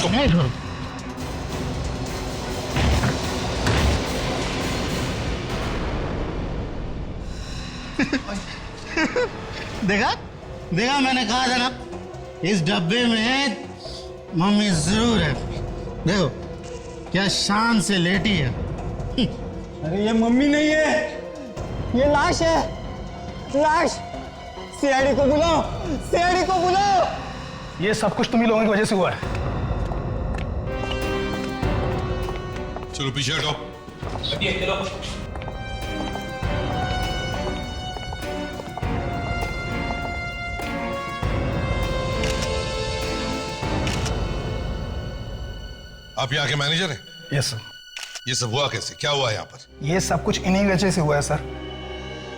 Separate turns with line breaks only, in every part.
इसको।
नहीं छोड़। देखा देखा, मैंने कहा था ना, इस डब्बे में मम्मी जरूर है। देखो क्या शान से लेटी है।
अरे ये मम्मी नहीं है, ये लाश है, लाश। सीआईडी को बुलाओ, सीआईडी को बुलाओ।
ये सब कुछ तुम ही लोगों की वजह से हुआ है।
चलो पीछे हटो।
चलो।
आप यहाँ के मैनेजर हैं?
Yes sir.
ये सब हुआ कैसे, क्या हुआ यहाँ पर?
ये सब कुछ इन्हीं की वजह से हुआ है सर।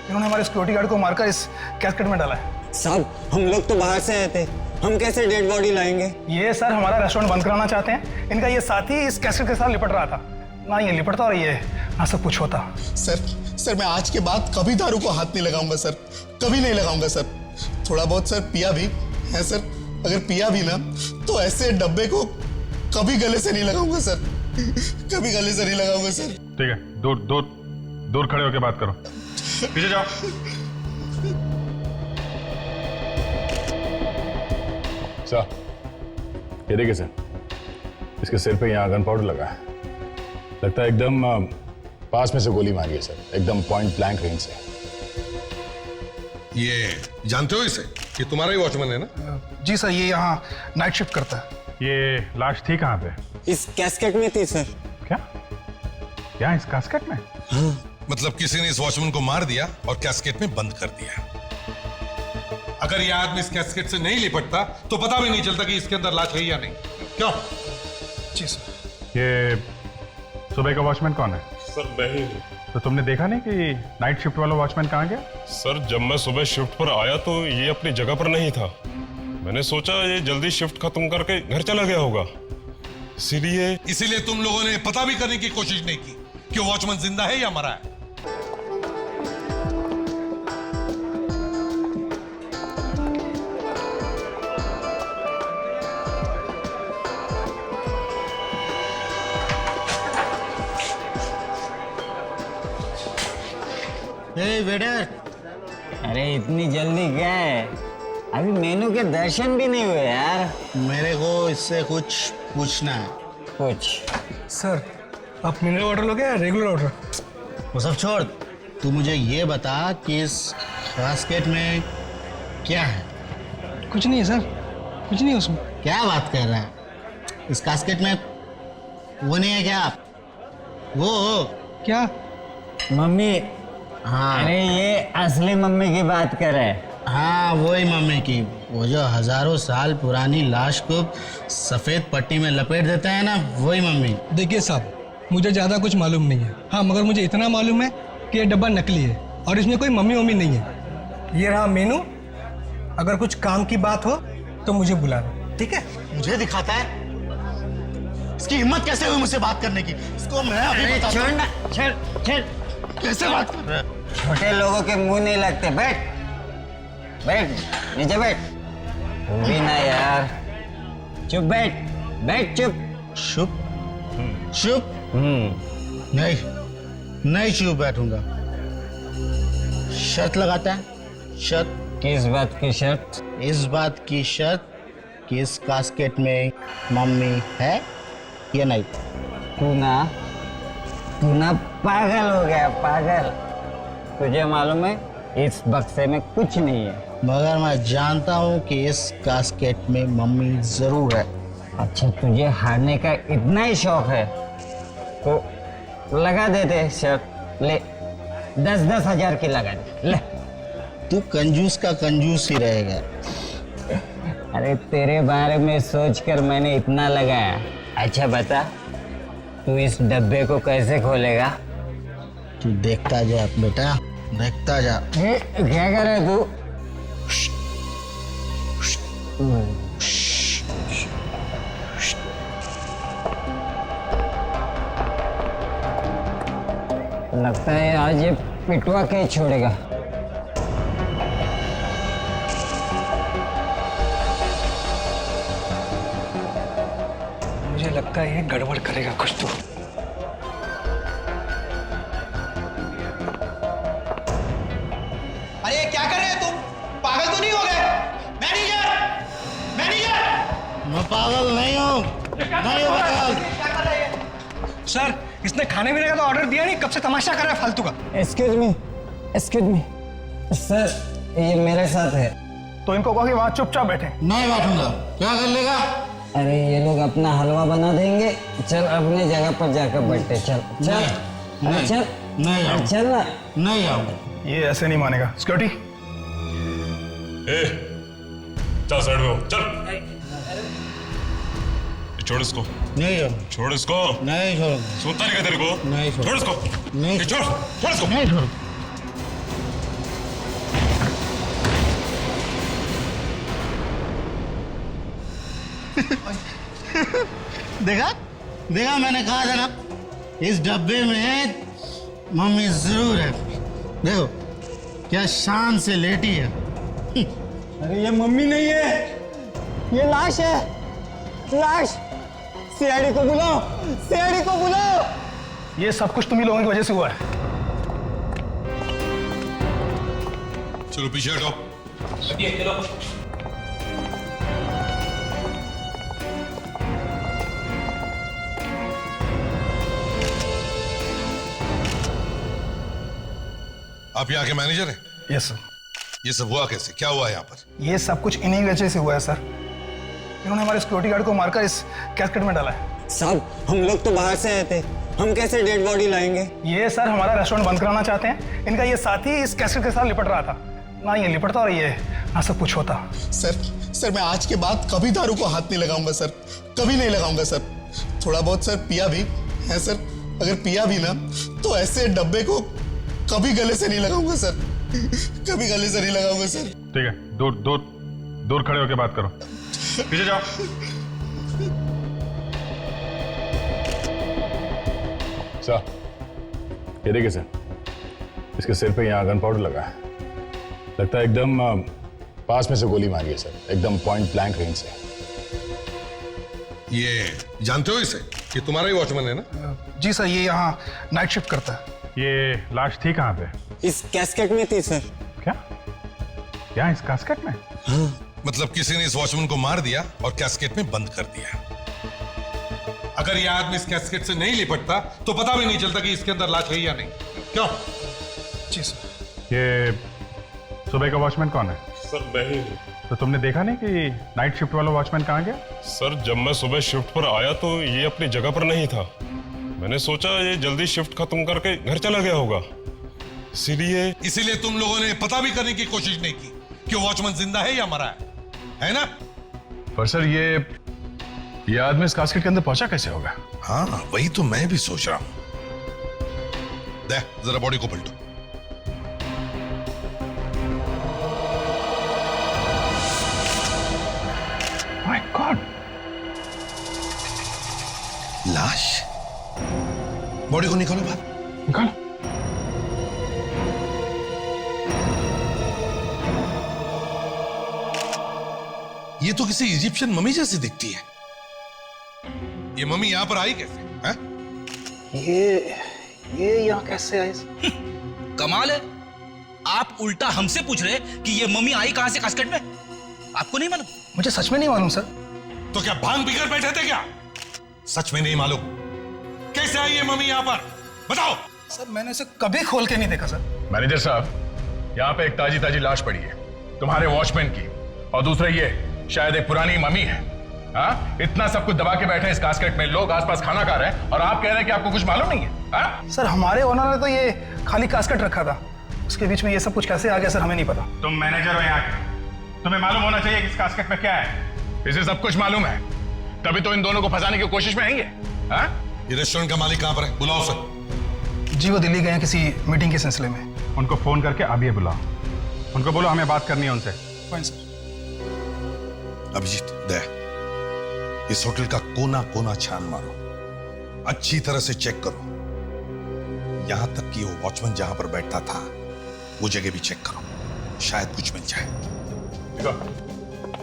इन्होंने हमारे सिक्योरिटी गार्ड को मारकर इस कैस्केट में डाला है।
साहब हम लोग तो बाहर से आए थे, हम कैसे डेड बॉडी लाएंगे?
ये सर हमारा रेस्टोरेंट बंद कराना चाहते हैं। इनका ये साथी इस कैस्केट के साथ लिपट रहा था। ना ये लिपटता और ये ना सब कुछ होता।
सर मैं आज के बाद कभी दारू को हाथ नहीं लगाऊंगा सर, कभी नहीं लगाऊंगा सर। थोड़ा बहुत सर पिया भी है सर, अगर पिया भी ना तो ऐसे डब्बे को कभी गले से नहीं लगाऊंगा सर, कभी गले से नहीं लगाऊंगा सर।
ठीक है, दूर दूर दूर खड़े होकर बात करो। पीछे जाओ।
सर ये देखिए सर, इसके सिर पे यहाँ गन पाउडर लगा है। लगता है एकदम पास में से गोली मारी है सर, एकदम पॉइंट ब्लैंक रेंज से।
ये जानते हो इसे? ये तुम्हारा ही वॉचमैन है ना?
जी सर, ये यहाँ नाइट शिफ्ट करता है।
ये लाश थी कहाँ पे?
इस कैस्केट में थी सर।
क्या क्या इस कैस्केट में?
मतलब किसी ने इस वॉचमैन को मार दिया और कैस्केट में बंद कर दिया। अगर ये आदमी इस कैस्केट से नहीं लिपटता तो पता भी नहीं चलता कि इसके अंदर लाश है या नहीं। क्यों?
जी सर।
ये सुबह का वॉचमैन कौन है?
सर मैं ही हूँ।
तो तुमने देखा नहीं कि नाइट शिफ्ट वाला वॉचमैन कहाँ गया?
सर जब मैं सुबह शिफ्ट पर आया तो ये अपनी जगह पर नहीं था। मैंने सोचा ये जल्दी शिफ्ट खत्म करके घर चला गया होगा, इसीलिए
तुम लोगों ने पता भी करने की कोशिश नहीं की कि वॉचमैन जिंदा है या मरा है।
वेटर,
अरे इतनी जल्दी क्या है, अभी मेनू के दर्शन भी नहीं हुए यार।
मेरे को इससे कुछ पूछना है।
कुछ?
सर आप मिनरल वाटर लोगे या रेगुलर वाटर?
वो सब छोड़, तू मुझे ये बता कि इस बास्केट में क्या है?
कुछ नहीं है सर, कुछ नहीं है उसमें।
क्या बात कर रहा है? इस कास्केट में वो नहीं है क्या? वो
क्या?
मम्मी।
हाँ
अरे ये असली मम्मी की बात कर रहे।
हाँ वही मम्मी की, वो जो हजारों साल पुरानी लाश को सफेद पट्टी में लपेट देता है ना, वही मम्मी।
देखिए साहब, मुझे ज़्यादा कुछ मालूम नहीं है। हाँ मगर मुझे इतना मालूम है कि ये डब्बा नकली है और इसमें कोई मम्मी वम्मी नहीं है। ये रहा मेनू, अगर कुछ काम की बात हो तो मुझे बुलाना, ठीक है?
मुझे दिखाता है? इसकी हिम्मत कैसे हुई मुझसे बात करने की? इसको मैं अभी बताता हूँ।
छोड़ना, छोड़।
कैसे बात कर रहा है?
छोटे लोगों के मुंह नहीं लगते। बैठ बैठ, नीचे बैठ। तू भी ना यार, चुप बैठ, बैठ चुप।
चुप? चुप? नहीं चुप बैठूंगा। शर्त लगाता है? शर्त?
किस बात की शर्त?
इस बात की शर्त कि इस कास्केट में मम्मी है या नहीं।
तू ना पागल हो गया, पागल। तुझे मालूम है इस बक्से में कुछ नहीं है।
मगर मैं जानता हूँ कि इस कास्केट में मम्मी जरूर है।
अच्छा तुझे हारने का इतना ही शौक है तो लगा देते शर्त। ले 10-10 हजार की लगा दे, ले।
तू कंजूस का कंजूस ही रहेगा।
अरे तेरे बारे में सोचकर मैंने इतना लगाया। अच्छा बता, तू इस डब्बे को कैसे खोलेगा?
तू देखता जा बेटा, देखता जा।
क्या कर रहा है तू? लगता है आज ये पिटवा के छोड़ेगा।
मुझे लगता है ये गड़बड़ करेगा कुछ तो।
अरे क्या कर रहे हैं तुम? पागल तो नहीं हो गए? Manager, manager!
मैं पागल नहीं हूँ, नहीं हूँ पागल।
क्या कर रहे हैं?
सर, इसने खाने पीने का तो ऑर्डर दिया नहीं, कब से तमाशा कर रहा है फालतू का।
एक्सक्यूज मी सर, ये मेरे साथ है।
तो इनको कहो कि वहां चुपचाप बैठे।
नहीं बैठूंगा। क्या कर लेगा?
अरे ये लोग अपना हलवा बना देंगे। चल अपने जगह पर जाकर बैठे। चल चल
नहीं,
चल
नहीं आऊंगा।
चल ना।
नहीं आऊंगा।
ये ऐसे नहीं मानेगा। सिक्योरिटी,
ए, चल साइड में हो, चल। छोड़ इसको,
नहीं आऊंगा।
छोड़ इसको।
नहीं छोड़ूंगा।
सुनता नहीं क्या तेरे को?
नहीं छोड़।
छोड़ इसको।
नहीं
ए, छोड़ इसको।
नहीं छोड़ूंगा। देखा देखा, मैंने कहा था ना, इस डब्बे में मम्मी जरूर है। देखो क्या शान से लेटी है।
अरे ये मम्मी नहीं है, ये लाश है, लाश। सीआईडी को बुलाओ, सीआईडी को बुलाओ।
ये सब कुछ तुम ही लोगों की वजह से हुआ है।
चलो पीछे हटो। आप यहाँ के मैनेजर हैं?
Yes sir.
ये सब हुआ कैसे? क्या हुआ यहाँ पर?
ये सब कुछ इन्हीं वजह से हुआ है सर। इन्होंने हमारे सिक्योरिटी गार्ड को मारकर इस कैस्केट में डाला है।
साहब, हम लोग तो बाहर से आए थे, हम कैसे डेड बॉडी लाएंगे?
ये सर हमारा रेस्टोरेंट बंद कराना चाहते हैं। इनका ये साथी इस कैसेट के साथ लिपट रहा था। ना ये लिपटता और ये ना सब कुछ होता।
सर मैं आज के बाद कभी दारू को हाथ नहीं लगाऊंगा सर, कभी नहीं लगाऊंगा सर। थोड़ा बहुत सर पिया भी है सर, अगर पिया भी ना तो ऐसे डब्बे को कभी गले से नहीं लगाऊंगा सर, कभी गले से नहीं लगाऊंगा सर।
ठीक है, दूर दूर दूर खड़े होकर बात करो। पीछे जाओ।
सर, ये देखिए सर, इसके सिर पे यहाँ गन पाउडर लगा है। लगता है एकदम पास में से गोली मारी है सर, एकदम पॉइंट ब्लैंक रेंज से।
ये जानते हो इसे? ये तुम्हारा ही वॉचमैन है ना?
जी सर, ये यहाँ नाइट शिफ्ट करता है।
ये लाश थी कहाँ पे?
इस कैस्केट में थी सर।
क्या? यहाँ इस कास्केट में?
मतलब किसी ने इस वॉचमैन को मार दिया और कैस्केट में बंद कर दिया। अगर ये आदमी इस कैस्केट से नहीं लिपटता तो पता भी नहीं चलता कि इसके अंदर लाश है या नहीं। क्यों?
जी सर।
ये सुबह का वॉचमैन कौन है?
सर मैं ही हूँ।
तो तुमने देखा नहीं कि नाइट शिफ्ट वाला वॉचमैन कहाँ गया?
सर जब मैं सुबह शिफ्ट पर आया तो ये अपनी जगह पर नहीं था। मैंने सोचा ये जल्दी शिफ्ट खत्म करके घर चला गया होगा, इसीलिए
तुम लोगों ने पता भी करने की कोशिश नहीं की कि वॉचमैन जिंदा है या मरा है ना?
पर सर ये आदमी इस कास्केट के अंदर पहुंचा कैसे होगा?
हाँ, वही तो मैं भी सोच रहा हूं। दे जरा बॉडी को पलटो।
माय गॉड,
लाश। बॉडी को निकालो बाहर।
निकालो।
ये तो किसी इजिप्शियन मम्मी जैसी दिखती है। ये मम्मी यहां पर आई कैसे? हैं?
ये यहाँ कैसे आई?
कमाल है, आप उल्टा हमसे पूछ रहे कि ये मम्मी आई कहां से कास्केट में? आपको नहीं मालूम?
मुझे सच में नहीं मालूम सर।
तो क्या भांग पीकर बैठे थे क्या? सच में नहीं मालूम? कैसे आई ये मम्मी यहां पर? बताओ।
सर मैंने इसे कभी खोल के नहीं देखा सर।
मैनेजर साहब, यहाँ पे एक ताजी ताजी लाश पड़ी है तुम्हारे वॉचमैन की, और दूसरा ये शायद एक पुरानी मम्मी है। हाँ, इतना सब कुछ दबा के बैठे हैं इस कास्केट में, लोग आसपास खाना खा रहे हैं और आप कह रहे हैं कि आपको कुछ मालूम नहीं है? हाँ?
सर हमारे ओनर ने तो ये खाली कास्केट रखा था, उसके बीच में ये सब कुछ कैसे आ गया सर हमें नहीं पता।
तुम मैनेजर हो यहाँ के, तुम्हें मालूम होना चाहिए कि इस कास्केट में क्या है।
इसे सब कुछ मालूम है, तभी तो इन दोनों को फंसाने की कोशिश में आएंगे। हाँ?
ये रेस्टोरेंट का मालिक कहां पर है? बुलाओ सर।
जी वो दिल्ली गए हैं किसी मीटिंग के सिलसिले में।
उनको फोन करके अभी बुलाओ, उनको बोलो हमें बात करनी है उनसे।
Fine sir.
अभिजीत, दे इस होटल का कोना कोना छान मारो, अच्छी तरह से चेक करो, यहां तक कि वो वॉचमैन जहां पर बैठता था वो जगह भी चेक करो, शायद कुछ मिल जाए।
देखो,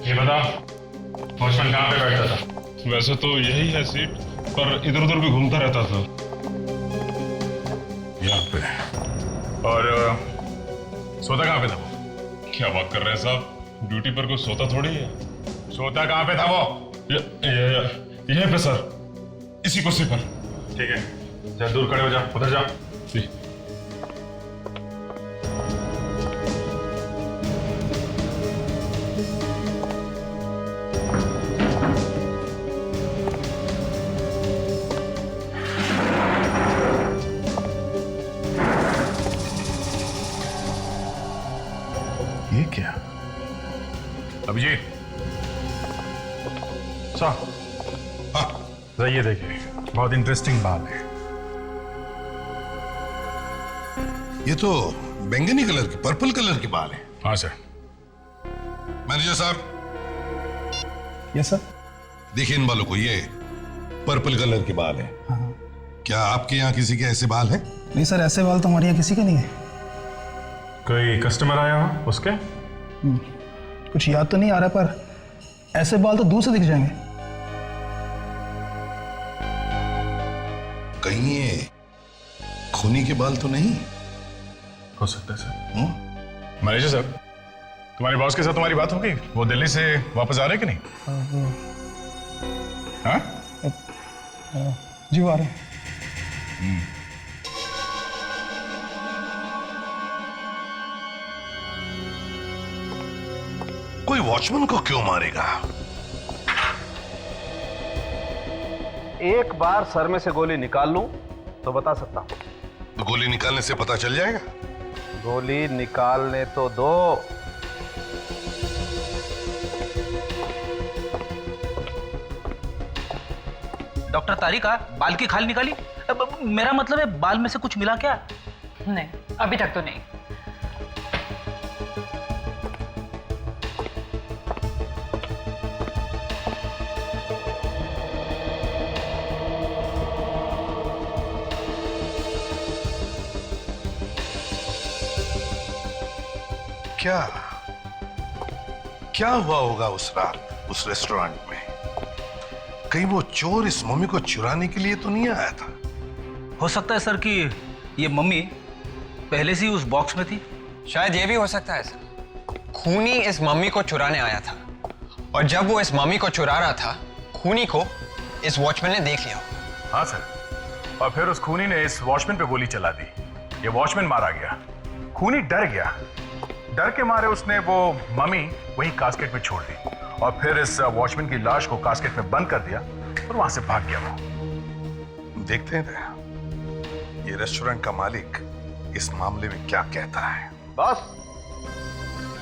ये बताओ वॉचमैन कहां पे बैठता था?
वैसे तो यही है सीट, पर इधर उधर भी घूमता रहता था।
यहाँ पे। और सोता कहाँ पे था वो?
क्या बात कर रहे हैं साहब, ड्यूटी पर कोई सोता थोड़ी है।
सोता कहाँ पे था वो?
यहीं पे सर, इसी कुर्सी पर।
ठीक है, जा दूर खड़े हो जा, उधर जा।
जी।
ये क्या? अभिजीत साहब,
हाँ,
ये देखिए, बहुत इंटरेस्टिंग बात है।
ये तो बैंगनी कलर की, पर्पल कलर की बाल है।
हाँ सर।
मैनेजर साहब,
यस सर।
देखिए इन बालों को, ये पर्पल कलर के बाल है। क्या आपके यहाँ किसी के ऐसे बाल हैं?
नहीं सर, ऐसे बाल तो हमारे यहाँ किसी के नहीं है।
कोई कस्टमर आया हो उसके?
कुछ याद तो नहीं आ रहा, पर ऐसे बाल तो दूर से दिख जाएंगे।
कहीं ये खूनी के बाल तो नहीं?
हो सकता है सर। मैनेजर साहब, तुम्हारे बॉस के साथ तुम्हारी बात हो गई? वो दिल्ली से वापस आ रहे कि नहीं? हाँ?
जी वो आ रहे हैं।
कोई वॉचमैन को क्यों मारेगा?
एक बार सर में से गोली निकाल लूं तो बता सकता हूं।
तो गोली निकालने से पता चल जाएगा।
गोली निकालने तो दो।
डॉक्टर तारिका, बाल की खाल निकाली? मेरा मतलब है बाल में से कुछ मिला क्या?
नहीं, अभी तक तो नहीं।
क्या क्या हुआ होगा उस रात उस रेस्टोरेंट में? कहीं वो चोर इस मम्मी को चुराने के लिए तो नहीं आया था?
हो सकता है सर कि ये मम्मी पहले से ही उस बॉक्स में थी।
शायद ये भी हो सकता है सर, खूनी इस मम्मी को चुराने आया था, और जब वो इस मम्मी को चुरा रहा था, खूनी को इस वॉचमैन ने देख लिया।
हाँ सर, और फिर उस खूनी ने इस वॉचमैन पे गोली चला दी। ये वॉचमैन मारा गया, खूनी डर गया, डर के मारे उसने वो मम्मी वही कास्केट में छोड़ दी, और फिर इस वॉचमैन की लाश को कास्केट में बंद कर दिया और वहां से भाग गया वो।
देखते हैं ये रेस्टोरेंट का मालिक इस मामले में क्या कहता है।
बस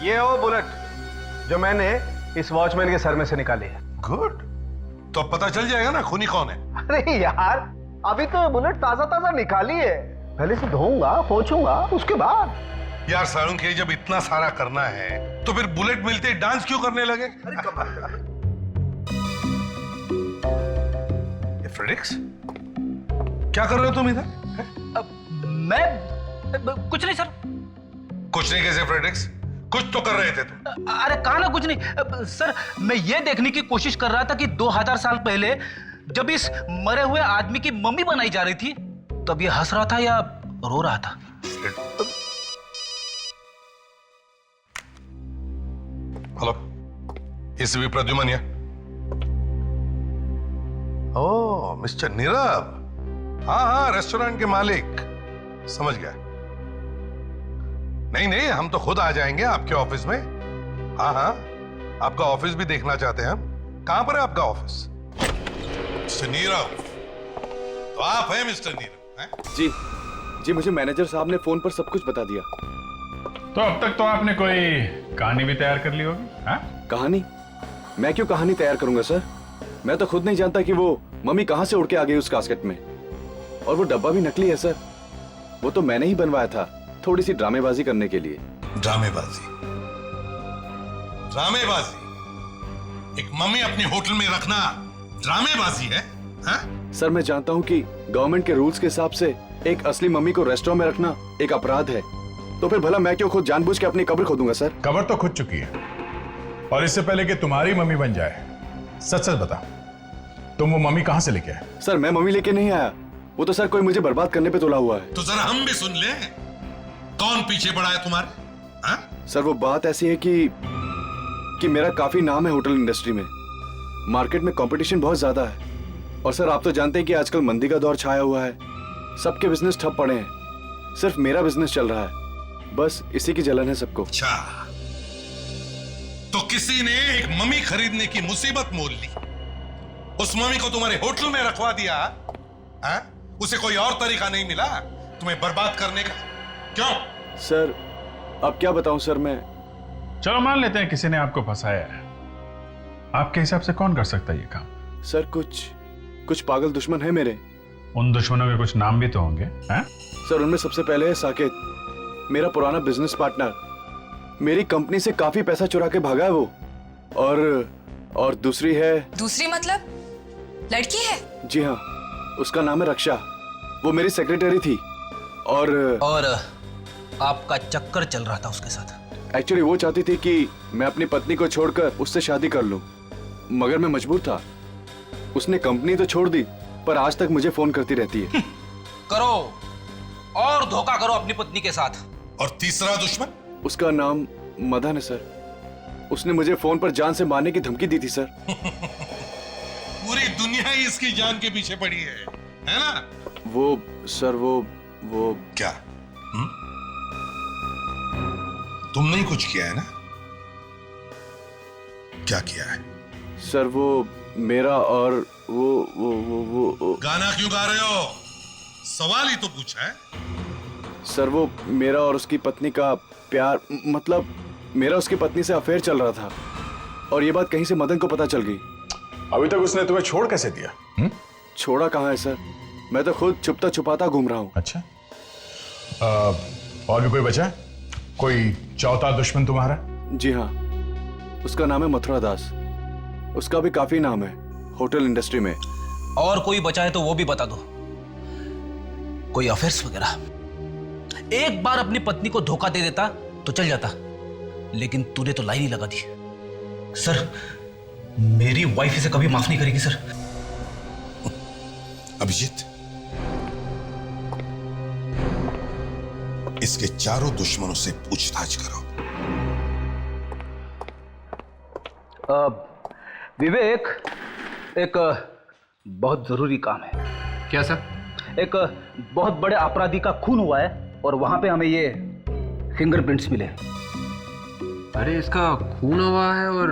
ये हो बुलेट जो मैंने इस वॉचमैन के सर में से निकाली है।
गुड, तो अब पता चल जाएगा ना खूनी कौन है।
अरे यार, अभी तो बुलेट ताजा ताजा निकाली है, पहले से धोऊंगा पोंछूंगा उसके बाद।
यार सारुण के, जब इतना सारा करना है तो फिर बुलेट मिलते ही डांस क्यों करने लगे? ये फ्रेडिक्स, क्या कर रहे हो तुम इधर?
मैं कुछ नहीं सर।
कुछ नहीं कैसे फ्रेडिक्स? कुछ तो कर रहे थे तुम।
अरे कहा ना कुछ नहीं सर, मैं ये देखने की कोशिश कर रहा था कि 2000 साल पहले जब इस मरे हुए आदमी की मम्मी बनाई जा रही थी, तब ये हंस रहा था या रो रहा था।
हेलो, इस भी प्रद्युमन या? ओ मिस्टर नीरव, हाँ हाँ, रेस्टोरेंट के मालिक, समझ गया। नहीं नहीं, हम तो खुद आ जाएंगे आपके ऑफिस में। हाँ हाँ, आपका ऑफिस भी देखना चाहते हैं हम। कहां पर है आपका ऑफिस? मिस्टर नीरव, तो आप हैं मिस्टर नीरव? हैं?
जी जी, मुझे मैनेजर साहब ने फोन पर सब कुछ बता दिया।
तो अब तक तो आपने कोई कहानी भी तैयार कर ली होगी? हाँ?
कहानी? मैं क्यों कहानी तैयार करूंगा सर? मैं तो खुद नहीं जानता कि वो मम्मी कहां से उड़ के आ गई उस कास्केट में। और वो डब्बा भी नकली है सर, वो तो मैंने ही बनवाया था, थोड़ी सी ड्रामेबाजी करने के लिए।
ड्रामेबाजी? ड्रामेबाजी? एक मम्मी अपने होटल में रखना ड्रामेबाजी है? हाँ?
सर मैं जानता हूं कि गवर्नमेंट के रूल्स के हिसाब से एक असली मम्मी को रेस्टोरेंट में रखना एक अपराध है, तो फिर भला मैं क्यों खुद जानबूझ के अपनी कब्र खोदूंगा सर?
कब्र तो खुद चुकी है, और इससे पहले कि तुम्हारी मम्मी बन जाए, सच सच बता, तुम वो मम्मी कहां से लेके आए?
सर मैं मम्मी लेके नहीं आया, वो तो सर कोई मुझे बर्बाद करने पे तुला हुआ है।
तो जरा हम भी सुन ले, कौन पीछे पड़ा है तुम्हारे? हाँ?
सर वो बात ऐसी है कि मेरा काफी नाम है होटल इंडस्ट्री में, मार्केट में कंपटीशन बहुत ज्यादा है, और सर आप तो जानते हैं कि आजकल मंदी का दौर छाया हुआ है, सबके बिजनेस ठप पड़े हैं, सिर्फ मेरा बिजनेस चल रहा है, बस इसी की जलन है सबको।
अच्छा, तो किसी ने एक मम्मी खरीदने की मुसीबत मोल ली, उस मम्मी को तुम्हारे होटल में रखवा दिया। हाँ? उसे कोई और तरीका नहीं मिला तुम्हें बर्बाद करने का? क्यों?
सर अब क्या बताऊं सर मैं।
चलो मान लेते हैं किसी ने आपको फंसाया है, आपके हिसाब से कौन कर सकता है ये काम?
सर कुछ पागल दुश्मन है मेरे।
उन दुश्मनों के कुछ नाम भी तो होंगे, हैं?
सर उनमें सबसे पहले है साकेत, मेरा पुराना बिजनेस पार्टनर, मेरी कंपनी से काफी पैसा चुरा के भागा है वो, और दूसरी है।
दूसरी मतलब लड़की है?
जी हाँ, उसका नाम है रक्षा, वो मेरी सेक्रेटरी थी, और
आपका चक्कर चल रहा था उसके साथ।
एक्चुअली वो चाहती थी कि मैं अपनी पत्नी को छोड़कर उससे शादी कर लूं, मगर मैं मजबूर था। उसने कंपनी तो छोड़ दी, पर आज तक मुझे फोन करती रहती है।
करो और धोखा करो अपनी पत्नी के साथ।
और तीसरा दुश्मन?
उसका नाम मदन है सर, उसने मुझे फोन पर जान से मारने की धमकी दी थी सर।
पूरी दुनिया ही इसकी जान के पीछे पड़ी है ना?
वो सर वो
क्या? तुमने ही कुछ किया है ना? क्या किया है?
सर वो मेरा और वो
गाना क्यों गा रहे हो? सवाल ही तो पूछा है।
सर वो मेरा और उसकी पत्नी का प्यार, मतलब मेरा उसकी पत्नी से अफेयर चल रहा था, और ये बात कहीं से मदन को पता चल गई।
अभी तक उसने तुम्हें छोड़ कैसे दिया?
छोड़ा कहाँ है सर, मैं तो खुद छुपता छुपाता घूम रहा हूँ।
अच्छा, और भी कोई बचा है? कोई चौथा दुश्मन तुम्हारा?
जी हाँ, उसका नाम है मथुरा दास, उसका भी काफी नाम है होटल इंडस्ट्री में।
और कोई बचा है तो वो भी बता दो, कोई अफेयर्स वगैरह? एक बार अपनी पत्नी को धोखा दे देता तो चल जाता, लेकिन तूने तो लाइन ही लगा दी। सर मेरी वाइफ इसे कभी माफ नहीं करेगी सर।
अभिजीत, इसके चारों दुश्मनों से पूछताछ करो।
विवेक, एक बहुत जरूरी काम है।
क्या सर?
एक बहुत बड़े अपराधी का खून हुआ है और वहां पे हमें ये फिंगरप्रिंट्स मिले।
अरे इसका खून हुआ है और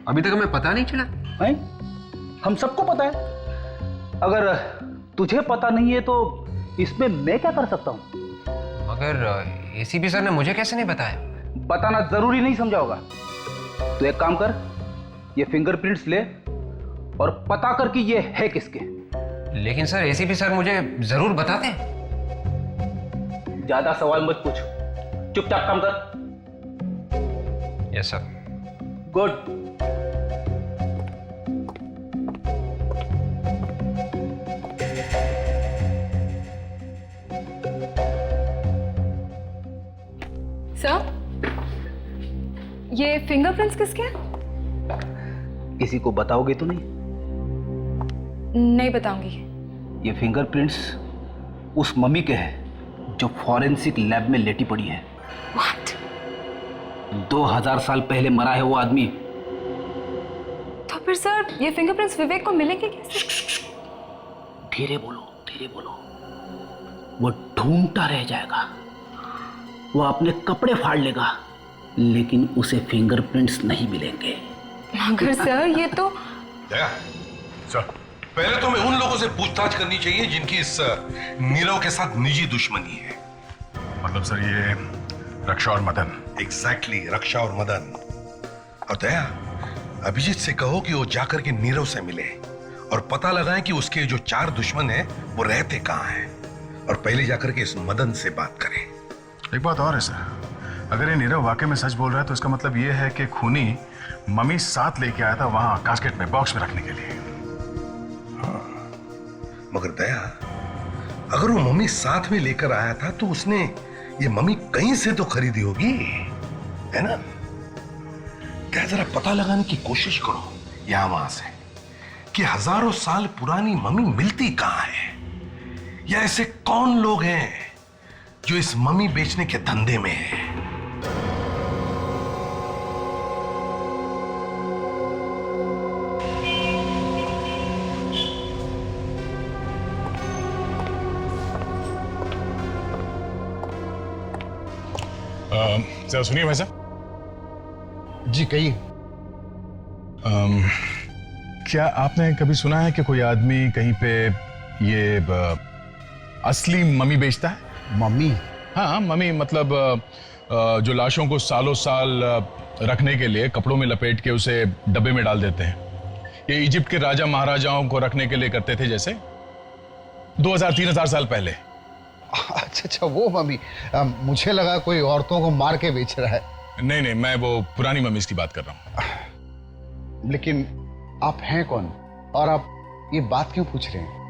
अभी तक हमें पता नहीं चला
है? हम सबको पता है। अगर तुझे पता नहीं है तो इसमें मैं क्या कर सकता हूं?
मगर एसीपी सर ने मुझे कैसे नहीं बताया?
बताना जरूरी नहीं समझा होगा। तो एक काम कर, ये फिंगरप्रिंट्स ले और पता कर कि ये है किसके।
लेकिन सर एसीपी सर मुझे जरूर बताते हैं।
ज्यादा सवाल मत पूछ, चुपचाप काम कर।
Yes sir.
गुड।
सर, ये फिंगरप्रिंट्स किसके हैं?
किसी को बताओगे तो नहीं?
नहीं बताऊंगी।
ये फिंगरप्रिंट्स उस मम्मी के हैं जो फॉरेंसिक लैब में लेटी पड़ी है।
What?
2000 साल पहले मरा है वो आदमी।
तो फिर सर ये फिंगरप्रिंट्स विवेक को मिलेंगे कैसे?
धीरे बोलो, धीरे बोलो। वो ढूंढता रह जाएगा, वो अपने कपड़े फाड़ लेगा, लेकिन उसे फिंगरप्रिंट्स नहीं मिलेंगे।
मगर सर ये तो
पहले तो मैं उन लोगों से पूछताछ करनी चाहिए जिनकी इस नीरव के साथ निजी दुश्मनी है।
मतलब सर ये रक्षा और मदन?
एग्जैक्टली, रक्षा और मदन। और दया, अभिजीत से कहो कि वो जाकर के नीरव से मिले और पता लगाएं कि उसके जो 4 दुश्मन हैं वो रहते कहां हैं, और पहले जाकर के इस मदन से बात करें।
एक बात और है सर, अगर ये नीरव वाकई में सच बोल रहा है तो इसका मतलब ये है कि खूनी मम्मी साथ लेके आया था वहां कास्केट में बॉक्स में रखने के लिए।
हाँ, मगर दया, अगर वो मम्मी साथ में लेकर आया था तो उसने ये मम्मी कहीं से तो खरीदी होगी, है ना? क्या जरा पता लगाने की कोशिश करो यहां वहां से। कि हजारों साल पुरानी मम्मी मिलती कहां है? या ऐसे कौन लोग हैं जो इस मम्मी बेचने के धंधे में हैं?
जरा सुनिए भाई साहब।
जी कहिए।
क्या आपने कभी सुना है कि कोई आदमी कहीं पे ये असली मम्मी बेचता है?
मम्मी?
हाँ, मम्मी मतलब जो लाशों को सालों साल रखने के लिए कपड़ों में लपेट के उसे डब्बे में डाल देते हैं। ये इजिप्ट के राजा महाराजाओं को रखने के लिए करते थे, जैसे 2000-3000 साल पहले।
अच्छा, वो मम्मी। मुझे लगा कोई औरतों को मार के बेच रहा है।
नहीं नहीं, मैं वो पुरानी मम्मीज की बात कर रहा हूँ।
लेकिन आप हैं कौन और आप ये बात क्यों पूछ रहे हैं?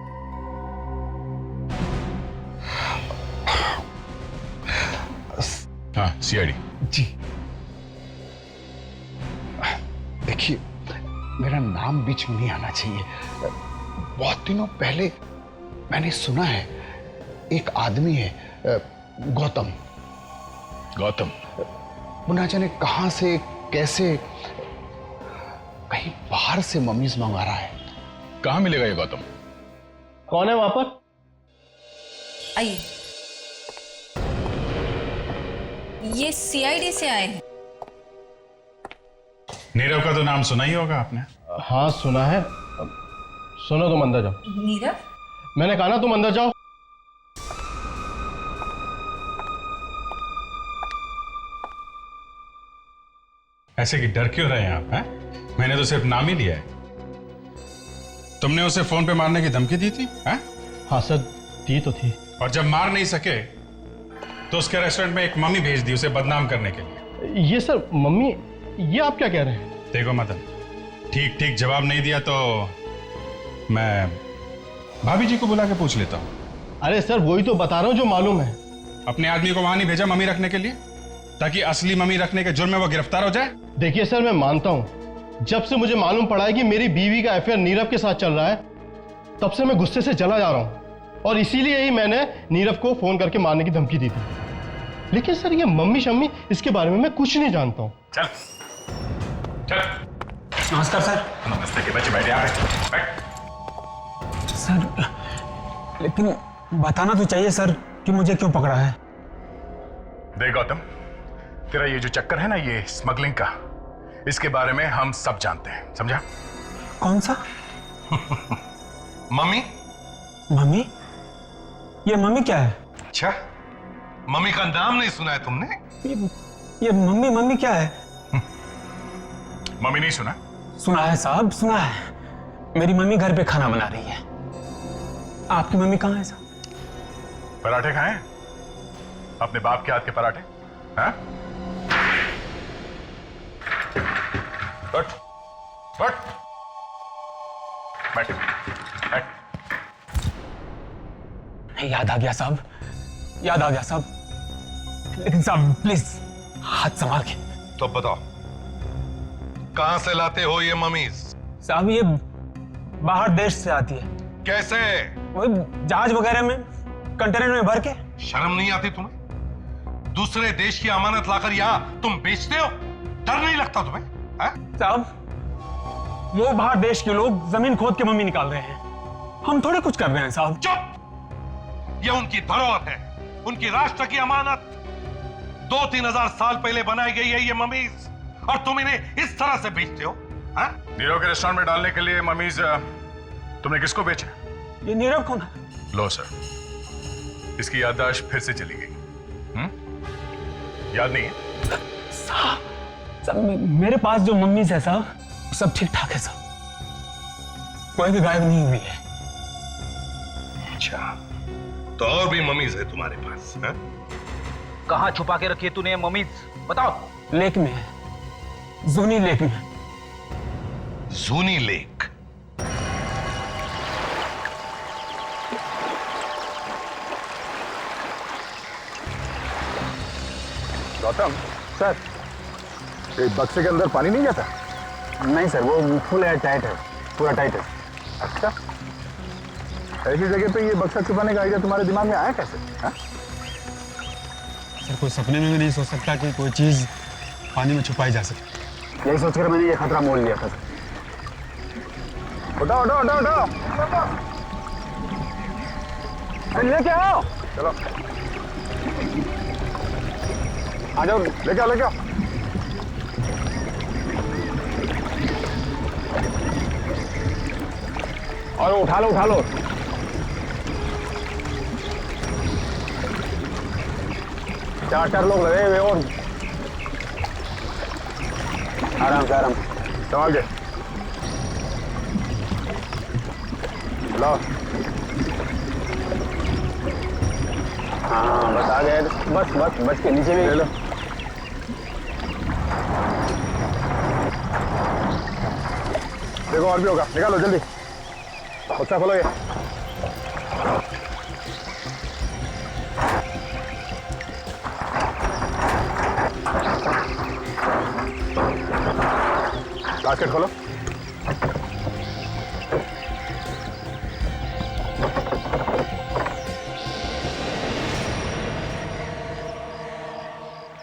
हाँ, सीआईडी।
जी देखिए, मेरा नाम बीच में नहीं आना चाहिए। बहुत दिनों पहले मैंने सुना है एक आदमी है, गौतम।
गौतम?
वो ना जाने कहां से कैसे कहीं बाहर से मम्मीज मंगा रहा है।
कहां मिलेगा ये गौतम?
कौन है वहां पर?
आइए, ये सीआईडी से आए हैं।
नीरव का तो नाम सुना ही होगा आपने।
हाँ सुना है। सुनो, तुम अंदर जाओ।
नीरव?
मैंने कहा ना तुम अंदर जाओ।
ऐसे कि डर क्यों रहे हैं आप? हैं? मैंने तो सिर्फ नाम ही लिया है। तुमने उसे फोन पे मारने की धमकी दी थी? हैं?
हाँ सर, दी तो थी।
और जब मार नहीं सके तो उसके रेस्टोरेंट में एक मम्मी भेज दी उसे बदनाम करने के लिए।
ये सर मम्मी, ये आप क्या कह रहे हैं?
देखो मदन, ठीक ठीक जवाब नहीं दिया तो मैं भाभी जी को बुला के पूछ लेता हूँ।
अरे सर, वही तो बता रहा हूँ जो मालूम है।
अपने आदमी को वहां नहीं भेजा मम्मी रखने के लिए, ताकि असली मम्मी रखने के जुर्म में वो गिरफ्तार हो जाए?
देखिए सर, मैं मानता हूँ, जब से मुझे मालूम पड़ा है कि मेरी बीवी का अफेयर नीरव के साथ चल रहा है, तब से मैं गुस्से से चला जा रहा हूँ, और इसीलिए ही मैंने नीरव को फोन करके मारने की धमकी दी थी। लेकिन सर, ये मम्मी शम्मी, इसके बारे में मैं कुछ नहीं जानता हूँ।
चल चल।
नमस्कार सर।
नमस्ते के बच्चे, बैठ यहाँ बैठ।
सर, लेकिन बताना तो चाहिए सर कि मुझे क्यों पकड़ा है।
देख गौतम, तेरा ये जो चक्कर है ना, ये स्मगलिंग का, इसके बारे में हम सब जानते हैं, समझा?
कौन सा?
मम्मी?
मम्मी? ये मम्मी क्या है?
अच्छा, मम्मी का नाम नहीं सुना है तुमने?
ये मम्मी मम्मी क्या है?
मम्मी नहीं सुना?
सुना है साहब, सुना है। मेरी मम्मी घर पे खाना बना रही है। आपकी मम्मी कहाँ है साहब?
पराठे खाएं? अपने बाप के हाथ के पराठे? हाँ? बैठ बैठ बैठ बैठ।
याद आ गया साहब, याद आ गया साहब। लेकिन साहब प्लीज हाथ संभाल के।
तो बताओ, कहां से लाते हो ये मम्मीज?
साहब ये बाहर देश से आती है।
कैसे?
वो जहाज वगैरह में, कंटेनर में भर के।
शर्म नहीं आती तुम्हें? दूसरे देश की अमानत लाकर यहां तुम बेचते हो? डर नहीं लगता तुम्हें?
साहब वो बाहर देश के लोग जमीन खोद के मम्मी निकाल रहे हैं, हम थोड़े कुछ कर रहे हैं साहब।
चुप! ये उनकी धरोहर है, उनकी राष्ट्र की अमानत। 2-3 हजार साल पहले बनाई गई है ये मम्मीज, और तुम इन्हें इस तरह से बेचते हो?
नीरव के रेस्टोरेंट में डालने के लिए मम्मीज तुमने किसको बेचा?
ये नीरव कौन है?
लो सर, इसकी याददाश्त फिर से चली गई। याद नहीं है?
साहब मेरे पास जो मम्मीज है साहब, सब ठीक ठाक है साहब, कोई भी गायब नहीं हुई है।
अच्छा, तो और भी मम्मीज है तुम्हारे पास?
कहां छुपा के रखी है तूने मम्मीज? बताओ।
लेक में है, जूनी लेक में।
जूनी लेक?
गौतम सर, एक बक्से के अंदर पानी नहीं जाता?
नहीं सर, वो फुल एयर टाइट है, पूरा टाइट है।
अच्छा, ऐसी जगह पे ये बक्सा छुपाने का आइडिया तुम्हारे दिमाग में आया कैसे? हा?
सर कोई सपने में भी नहीं सोच सकता कि कोई चीज पानी में छुपाई जा सके।
यही सोचकर मैंने ये खतरा मोल लिया था। उठाओ उठाओ उठाओ उठाओ, लेके आओ। चलो आ जाओ, लेके आओ लेके आओ। और उठा लो उठा लो। चार लोग लगे हुए और आराम से आराम संभाल के लो। हाँ बस आ गए, बस बस बस के नीचे भी ले लो। देखो और भी होगा, निकालो जल्दी, बक्सा खोलो ये। बास्केट खोलो।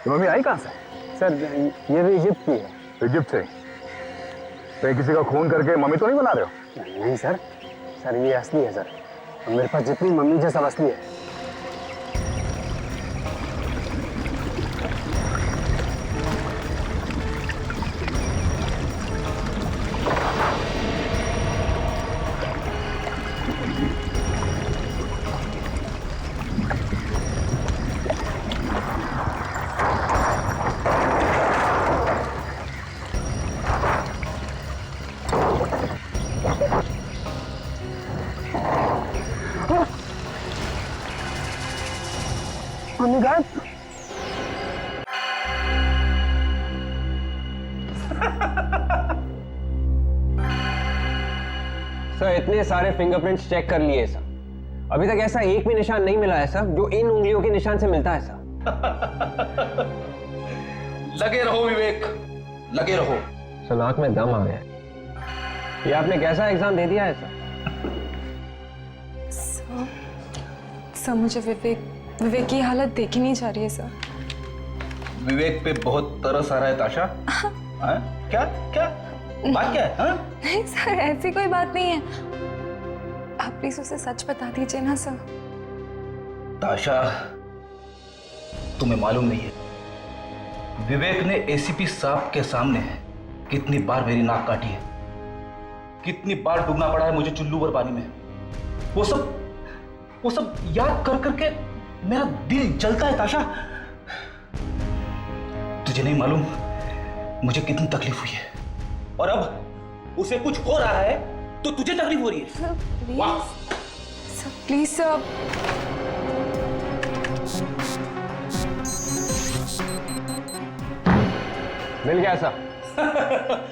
मम्मी आई कहाँ से?
सर ये भी इजिप्ट की है।
इजिप्ट से? कहीं किसी का खून करके मम्मी तो नहीं बना रहे हो?
नहीं सर, सर ये असली है सर, और मेरे पास जितनी मम्मी जैसा असली है।
मम्मी गायब।
सर इतने सारे फिंगरप्रिंट्स चेक कर लिए सर, अभी तक ऐसा एक भी निशान नहीं मिला है सर जो इन उंगलियों के निशान से मिलता है सर।
लगे रहो विवेक, लगे रहो।
सर नाक में दम आ गया। ये आपने कैसा एग्जाम दे दिया है सर?
सर मुझे विवेक की हालत देखी नहीं जा रही है सर।
विवेक पे बहुत तरस आ रहा है ताशा। हाँ? क्या क्या बात क्या है? हाँ?
नहीं सर, ऐसी कोई बात नहीं है, आप प्लीज उसे सच बता दीजिए ना सर।
ताशा तुम्हें मालूम नहीं है, विवेक ने एसीपी साहब के सामने कितनी बार मेरी नाक काटी है, कितनी बार डूबना पड़ा है मुझे चुल्लू भर पानी में। वो सब याद कर करके मेरा दिल जलता है ताशा। तुझे नहीं मालूम मुझे कितनी तकलीफ हुई है, और अब उसे कुछ हो रहा है तो तुझे तकलीफ हो रही है।
Sir please sir.
मिल गया सर।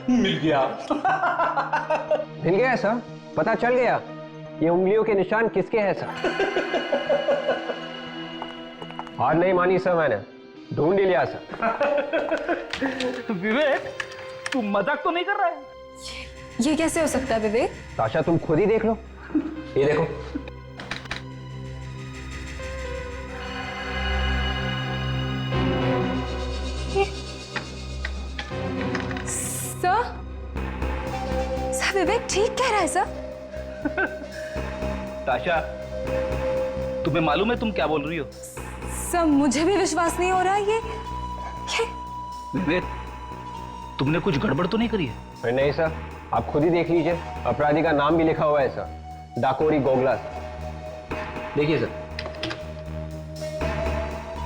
मिल गया।
मिल गया सर, पता चल गया ये उंगलियों के निशान किसके हैं सर। हार नहीं मानी सर, मैंने ढूंढ ही लिया सर।
विवेक तू मजाक तो नहीं कर रहा है?
ये कैसे हो सकता है विवेक?
ताशा तुम खुद ही देख लो, ये देखो।
सर विवेक ठीक कह रहा है सर।
ताशा तुम्हें मालूम है तुम क्या बोल रही हो?
सर मुझे भी विश्वास नहीं हो रहा ये।
विवेक तुमने कुछ गड़बड़ तो नहीं करी है?
नहीं सर, आप खुद ही देख लीजिए, अपराधी का नाम भी लिखा हुआ है सर, डाकोरी गोगलास।
देखिए सर।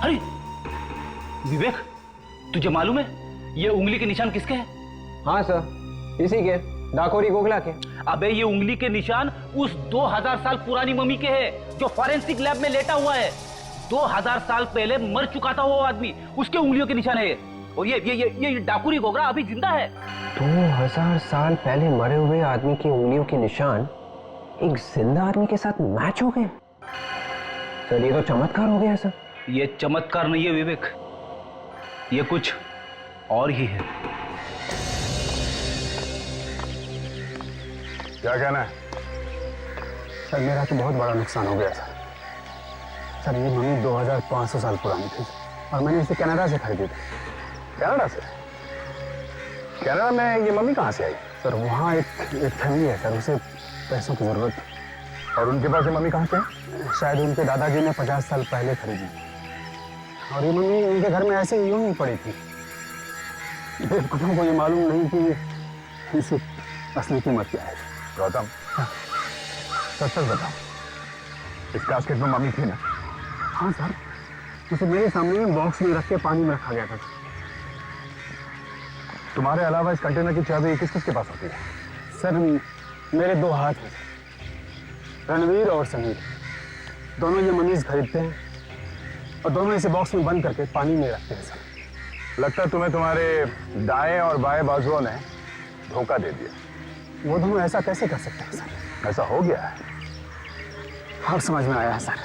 अरे विवेक तुझे मालूम है ये उंगली के निशान किसके हैं?
हाँ सर, इसी के, डाकोरी गोगला के।
अबे ये उंगली के निशान उस 2000 साल पुरानी मम्मी के हैं जो फॉरेंसिक लैब में लेटा हुआ है। 2000 साल पहले मर चुका था वो आदमी, उसके उंगलियों के निशान है। और ये डाकुरी गोगरा अभी जिंदा है।
2000 साल पहले मरे हुए आदमी की उंगलियों के निशान एक जिंदा आदमी के साथ मैच हो गए। सर ये तो चमत्कार हो गया सर।
ये चमत्कार नहीं है विवेक, ये कुछ और ही है।
क्या कहना है?
सर मेरा तो बहुत बड़ा नुकसान हो गया सर। सर ये मम्मी 2500 साल पुरानी थी और मैंने इसे कनाडा से खरीदी थी। कनाडा से? कनाडा में ये मम्मी कहाँ से आई? सर वहाँ एक फैमिली है सर, उसे पैसों की जरूरत थी। और उनके पास ये मम्मी कहाँ से? शायद उनके दादाजी ने 50 साल पहले खरीदी और ये मम्मी उनके घर में ऐसे यूं ही पड़ी थी। बेवकूफों को ये मालूम नहीं कि इसकी असली कीमत क्या है।
गौतम,
सच सच बताओ,
इस कास्केट में मम्मी थी ना?
हाँ सर, उसे मेरे सामने बॉक्स में रख के पानी में रखा गया था।
तुम्हारे अलावा इस कंटेनर की चाबी किस किस के पास होती है?
सर मेरे 2 हाथ हैं, रणवीर और समीर। दोनों ये मनीज खरीदते हैं और दोनों इसे बॉक्स में बंद करके पानी में रखते हैं सर।
लगता है तुम्हें तुम्हारे दाएं और बाएं बाजुओं ने धोखा दे दिया।
वो दोनों ऐसा कैसे कर सकते हैं सर?
ऐसा हो गया है।
अब समझ में आया है सर,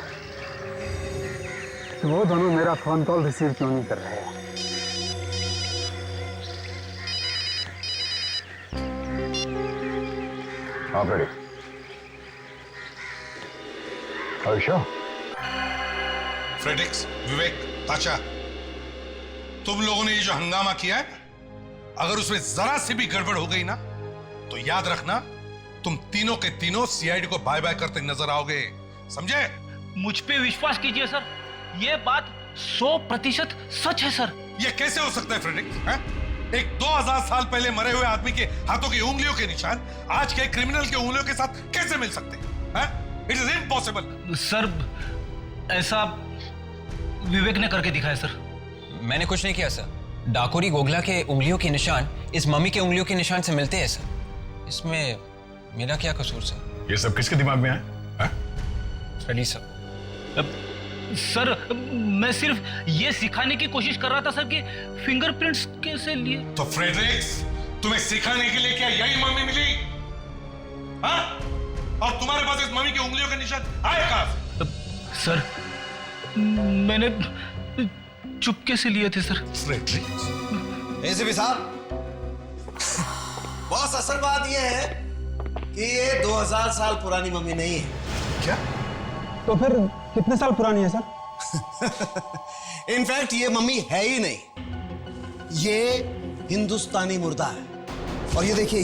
वो दोनों मेरा फोन कॉल रिसीव क्यों नहीं कर रहे हैं।
आप रेडी? आयुषा,
फ्रेडिक्स, विवेक, ताशा, तुम लोगों ने ये जो हंगामा किया है, अगर उसमें जरा सी भी गड़बड़ हो गई ना, तो याद रखना तुम तीनों के तीनों सीआईडी को बाय बाय करते नजर आओगे, समझे?
मुझ पे विश्वास कीजिए सर, ये बात 100% सच है सर।
ये कैसे हो सकता है फ्रेडिक्स? एक 2000 साल पहले मरे हुए आदमी के हाथों की उंगलियों के निशान आज के क्रिमिनल के उंगलियों के साथ कैसे मिल सकते हैं? It is impossible.
सर ऐसा विवेक ने करके दिखाया सर।
मैंने कुछ नहीं किया सर। डाकुरी गोगला के उंगलियों के निशान इस मम्मी के उंगलियों के निशान से मिलते हैं सर। इसमें मेरा क्या कसूर सर?
ये सब किसके दिमाग में है?
Freddy sir.
सर मैं सिर्फ ये सिखाने की कोशिश कर रहा था सर कि फिंगरप्रिंट्स कैसे लिए।
तो फ्रेडरिक्स, तुम्हें सिखाने के लिए क्या यही मम्मी मिली? हाँ? और तुम्हारे पास इस मम्मी की उंगलियों के निशान आए कहां से?
सर मैंने चुपके से लिए थे सर।
फ्रेडरिक्स,
एसीपी साहब, बॉस असल बात यह है कि ये 2000 साल पुरानी मम्मी नहीं है।
क्या?
तो फिर कितने साल पुरानी है सर?
इनफैक्ट ये मम्मी है ही नहीं, ये हिंदुस्तानी मुर्दा है। और ये देखिए,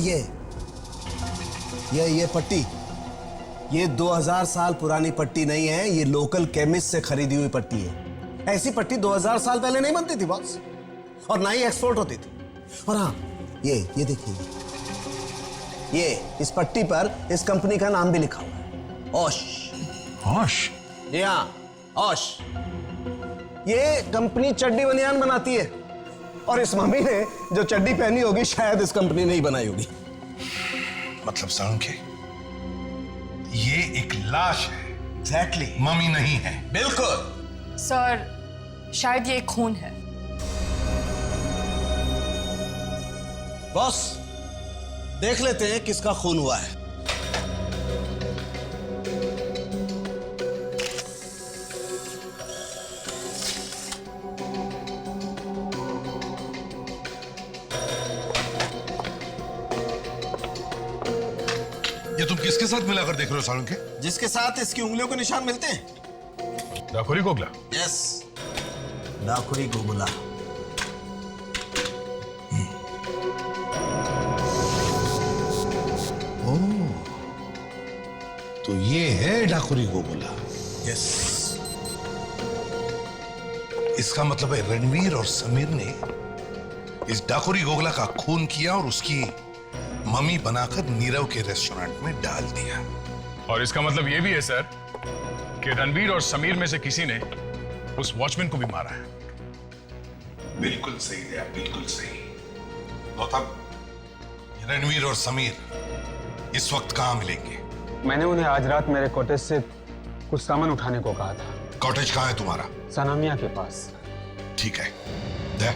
ये पट्टी, ये 2000 साल पुरानी पट्टी नहीं है, ये लोकल केमिस्ट से खरीदी हुई पट्टी है। ऐसी पट्टी 2000 साल पहले नहीं बनती थी बॉस, और ना ही एक्सपोर्ट होती थी। और हाँ, ये देखिए, ये इस पट्टी पर इस कंपनी का नाम भी लिखा हुआ है, ओश।
ओश?
जी हाँ, ओश। ये कंपनी चड्डी बनियान बनाती है, और इस मम्मी ने जो चड्डी पहनी होगी शायद इस कंपनी ने ही बनाई होगी।
मतलब साळुंखे, ये एक लाश है।
एग्जैक्टली,
मम्मी नहीं है।
बिल्कुल
सर, शायद ये एक खून है।
बॉस, देख लेते हैं किसका खून हुआ है।
ये तुम किसके साथ मिलाकर देख रहे हो साळुंखे?
जिसके साथ इसकी उंगलियों के निशान मिलते हैं।
डाकुरी गोगला?
यस, डाकुरी गोगला।
ओह, तो ये है डाकुरी गोगला।
यस।
इसका मतलब है रणवीर और समीर ने इस डाकुरी गोगला का खून किया और उसकी मम्मी बनाकर नीरव के रेस्टोरेंट में डाल दिया।
और इसका मतलब यह भी है सर कि रणवीर और समीर में से किसी ने उस वॉचमैन को भी मारा है।
बिल्कुल सही है, बिल्कुल सही। गौतम, रणवीर और समीर इस वक्त कहां मिलेंगे?
मैंने उन्हें आज रात मेरे कॉटेज से कुछ सामान उठाने को कहा था।
कॉटेज कहां है तुम्हारा?
सनामिया के पास।
ठीक है, दे,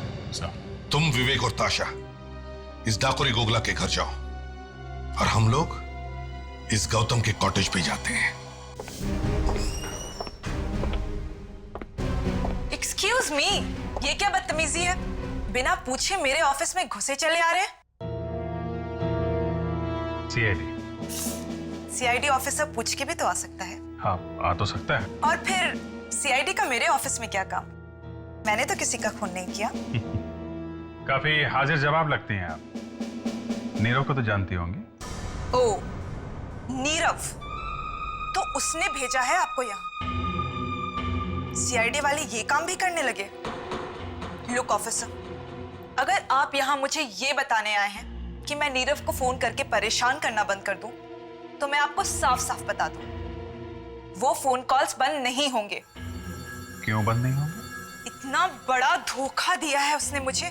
तुम विवेक और ताशा इस डाकुरी गोगला के घर जाओ और हम लोग इस गौतम के कॉटेज पे जाते हैं।
एक्सक्यूज मी, ये क्या बदतमीजी है? बिना पूछे मेरे ऑफिस में घुसे चले आ रहे हैं।
सीआईडी।
सीआईडी ऑफिसर पूछ के भी तो आ सकता है।
हाँ, आ तो सकता है।
और फिर सीआईडी का मेरे ऑफिस में क्या काम? मैंने तो किसी का खून नहीं किया।
काफी हाजिर जवाब लगती हैं आप। नीरव को तो जानती होंगी।
ओ, नीरव, तो उसने भेजा है आपको यहाँ? सीआईडी वाले ये काम भी करने लगे? लुक ऑफिसर, अगर आप यहाँ मुझे ये बताने आए हैं कि मैं नीरव को फोन करके परेशान करना बंद कर दूं, तो मैं आपको साफ साफ बता दूं, वो फोन कॉल्स बंद नहीं होंगे।
क्यों बंद नहीं होंगे?
इतना बड़ा धोखा दिया है उसने मुझे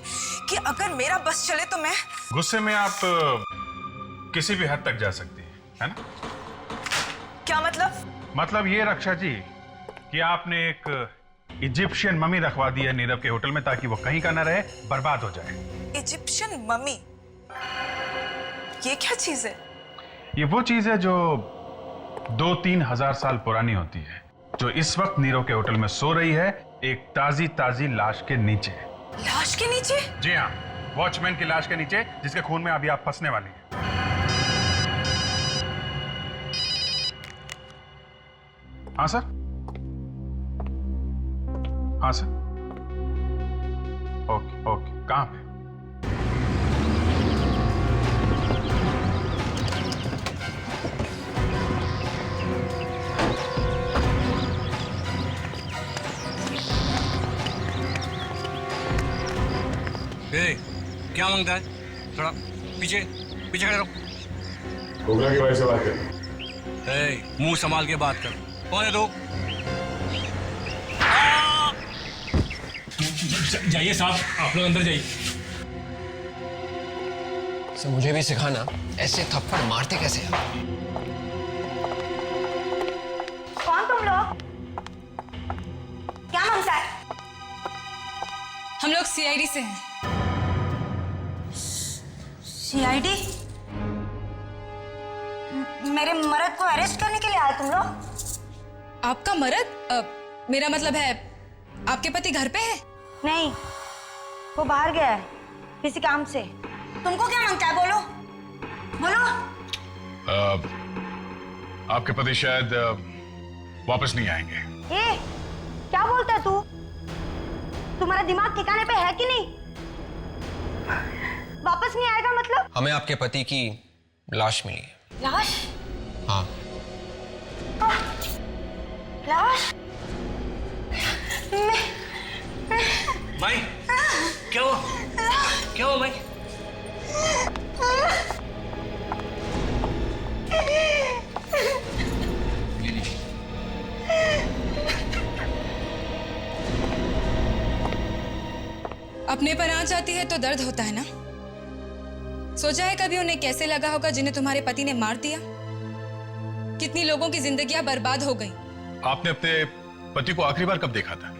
कि अगर मेरा बस चले तो मैं...
गुस्से में आप किसी भी हद तक जा सकती है ना?
क्या मतलब?
मतलब ये रक्षा जी कि आपने एक इजिप्शियन मम्मी रखवा दी है नीरव के होटल में ताकि वो कहीं का ना रहे, बर्बाद हो जाए।
Egyptian mummy? ये क्या चीज है?
ये वो चीज है जो 2-3 हजार साल पुरानी होती है, जो इस वक्त नीरव के होटल में सो रही है, एक ताजी ताजी लाश के नीचे।
लाश के नीचे?
जी हाँ, वॉचमैन की लाश के नीचे, जिसके खून में अभी आप फंसने वाली हैं। हाँ सर? हाँ सर। ओके ओके, कहाँ पे?
क्या मांगता है? थोड़ा पीछे पीछे खड़े रहो।
कोबरा के भाई से बात कर।
मुंह संभाल के बात कर। कौन है तू?
जाइए साहब, आप लोग अंदर जाइए।
सर मुझे भी सिखाना ऐसे थप्पड़ मारते कैसे हैं?
कौन तुम लोग? क्या मांगता है?
हम लोग सीआईडी से हैं।
सीआईडी? मेरे मर्द को अरेस्ट करने के लिए आए तुम लोग?
आपका मर्द? मेरा मतलब है आपके पति घर पे है?
नहीं, वो बाहर गया है किसी काम से। तुमको क्या मांगता है? बोलो बोलो।
आपके पति शायद वापस नहीं आएंगे।
ए, क्या बोलता है तू? तुम्हारा दिमाग ठिकाने पे है कि नहीं? वापस नहीं आएगा मतलब?
हमें आपके पति की लाश मिली है।
लाश?
हाँ।
लाश?
भाई क्या हुआ? क्या हुआ भाई?
अपने पर आंच आती है तो दर्द होता है ना? सोचा है कभी उन्हें कैसे लगा होगा जिन्हें तुम्हारे पति ने मार दिया? कितनी लोगों की जिंदगियां बर्बाद हो गई।
आपने अपने पति को आखिरी बार कब देखा था?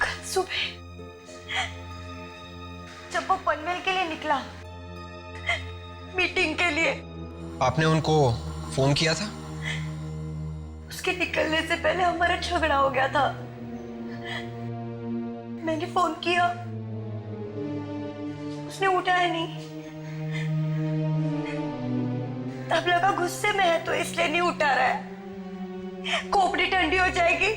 कल सुबह जब वो पनवेल के लिए निकला, मीटिंग के लिए।
आपने उनको फोन किया था?
उसके निकलने से पहले हमारा झगड़ा हो गया था। मैंने फोन किया, उसने उठाया नहीं। तब लगा गुस्से में है तो इसलिए नहीं उठा रहा है। खोपड़ी ठंडी हो जाएगी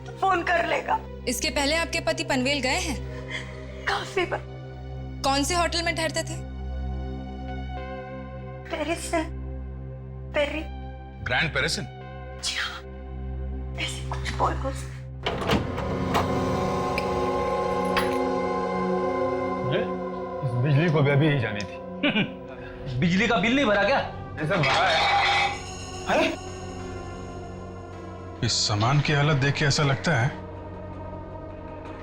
तो फोन कर लेगा।
इसके पहले आपके पति पनवेल गए हैं?
काफी बार।
कौन से होटल में ठहरते थे?
पेरिसन। पेरी।
ग्रैंड पेरिसन?
जी हाँ, ऐसे कुछ बोल कुछ।
बिजली को भी अभी ही जानी थी।
बिजली का बिल नहीं भरा क्या?
ऐसा भरा है।
इस सामान की हालत देख के ऐसा लगता है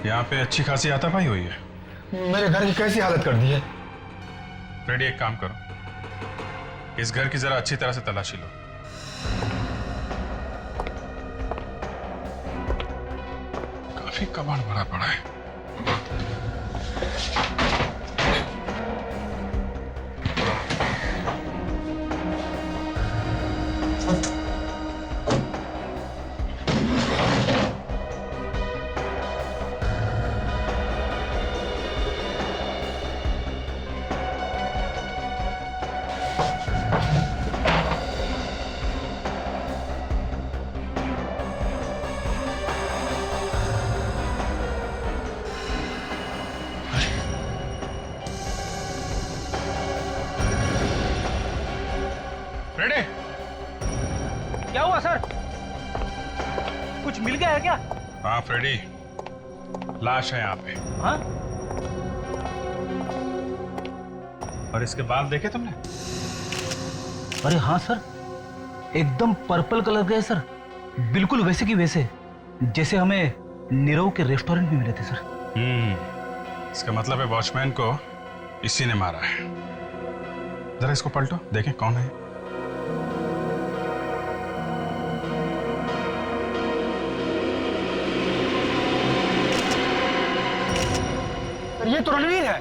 यहाँ पे अच्छी खासी हाथापाई हुई है।
मेरे घर की कैसी हालत कर दी है?
रेडी, एक काम करो, इस घर की जरा अच्छी तरह से तलाशी लो। काफी कबाड़ भरा पड़ा है।
क्या हुआ सर? कुछ मिल गया है क्या?
हाँ फ्रेडी, लाश है यहाँ पे।
हाँ?
और इसके बाल देखे तुमने?
अरे हाँ सर, एकदम पर्पल कलर के है सर, बिल्कुल वैसे की वैसे जैसे हमें नीरव के रेस्टोरेंट में मिले थे सर।
इसका मतलब है वॉचमैन को इसी ने मारा है। जरा इसको पलटो, देखें कौन है।
ये तो रणवीर है।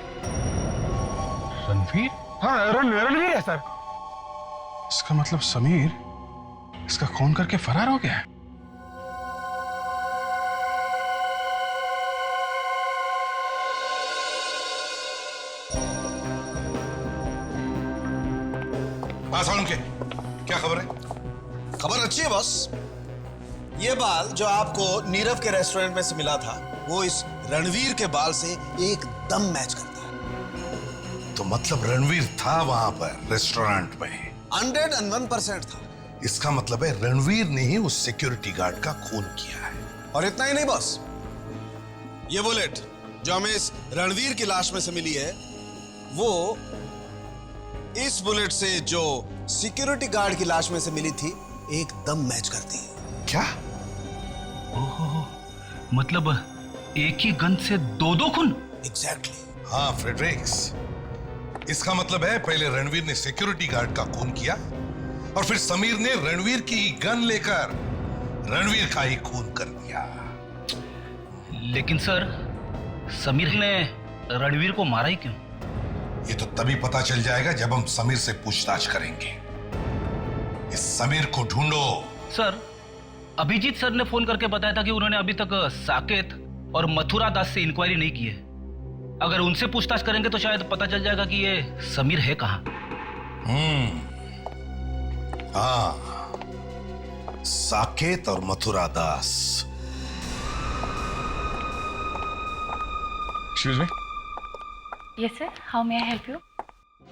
रणवीर?
हाँ रणवीर है सर।
इसका मतलब समीर इसका खून करके फरार हो गया है।
उनके क्या खबर है?
खबर अच्छी है बॉस। ये बाल जो आपको नीरव के रेस्टोरेंट में से मिला था वो इस रणवीर के बाल से एकदम मैच करता है।
तो मतलब रणवीर था वहां पर रेस्टोरेंट में?
101% था।
इसका मतलब है रणवीर ने ही उस सिक्योरिटी गार्ड का खून किया है।
और इतना ही नहीं बॉस, ये बुलेट जो हमें इस रणवीर की लाश में से मिली है वो इस बुलेट से जो सिक्योरिटी गार्ड की लाश में से मिली थी एकदम मैच करती है।
क्या?
ओहो, मतलब एक ही गन से दो खून?
एग्जैक्टली।
हाँ फ्रेडरिक्स, इसका मतलब है पहले रणवीर ने सिक्योरिटी गार्ड का खून किया और फिर समीर ने रणवीर की गन लेकर रणवीर का ही खून कर दिया।
लेकिन सर, समीर ने रणवीर को मारा ही क्यों?
ये तो तभी पता चल जाएगा जब हम समीर से पूछताछ करेंगे। इस समीर को ढूंढो।
सर, अभिजीत सर ने फोन करके बताया था कि उन्होंने अभी तक साकेत और मथुरा दास से इंक्वायरी नहीं की है। अगर उनसे पूछताछ करेंगे तो शायद पता चल जाएगा कि ये समीर है कहां।
हाँ, साकेत और Mathura Das.
Excuse me.
Yes sir, how may I help you?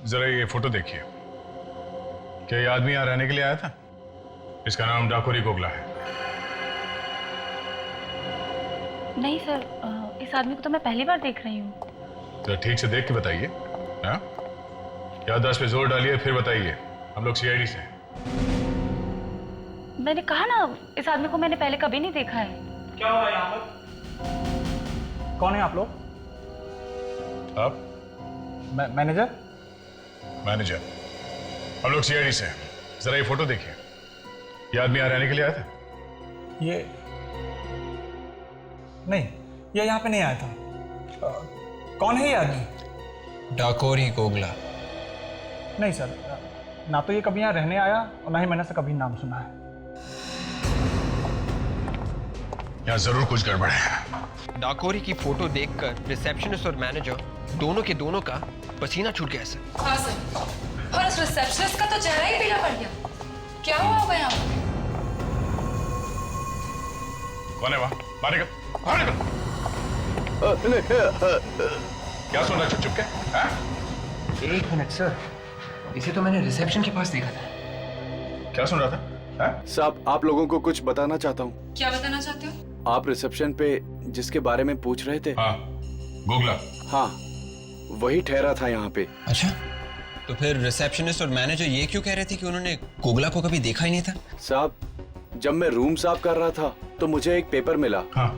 जरा ये फोटो देखिए। क्या ये आदमी यहां रहने के लिए आया था? इसका नाम डाकोरी गोगला है।
नहीं सर, इस आदमी को तो मैं पहली बार देख रही हूँ।
जरा ठीक से देख के बताइए। हाँ, याददाश्त पे जोर डालिए फिर बताइए। हम लोग सीआईडी से हैं।
मैंने कहा ना, इस आदमी को मैंने पहले कभी नहीं देखा है।
क्या हो रहा है यहाँ पर? कौन है आप लोग?
आप?
मैनेजर?
मैनेजर। हम लोग सीआईडी से हैं। जरा ये फोटो देखिए। ये आदमी यहाँ रहने के लिए आया था?
ये नहीं, ये यहाँ पे नहीं आया था। कौन है ये आदमी?
डाकोरी गोगला।
नहीं सर, ना तो ये कभी यहाँ रहने आया और ना ही मैंने इसका कभी नाम सुना है।
यहाँ जरूर कुछ गड़बड़ है।
डाकोरी की फोटो देखकर रिसेप्शनिस्ट और मैनेजर दोनों के दोनों का पसीना छूट गया सर।
हाँ सर, और उस रिसेप्शनिस्ट का तो चेहरा ही पीला पड़ गया। क्या हुआ होगा यहाँ पर?
कौन है वहां? बाहर निकल, बाहर निकल। क्या सुन रहा है चुप चुप के? हाँ?
एक मिनट सर, इसे तो मैंने रिसेप्शन के पास देखा था।
क्या सुन रहा था?
साहब, आप लोगों को कुछ बताना चाहता हूँ।
क्या बताना चाहते हो?
आप रिसेप्शन पे जिसके बारे में पूछ रहे थे?
हाँ, गोगला।
हाँ, वही ठहरा था यहाँ पे।
अच्छा, तो फिर रिसेप्शनिस्ट और मैनेजर ये क्यों कह रहे थे कि उन्होंने गोगला को कभी देखा ही नहीं था?
साहब, जब मैं रूम साफ कर रहा था तो मुझे एक पेपर मिला।
हाँ।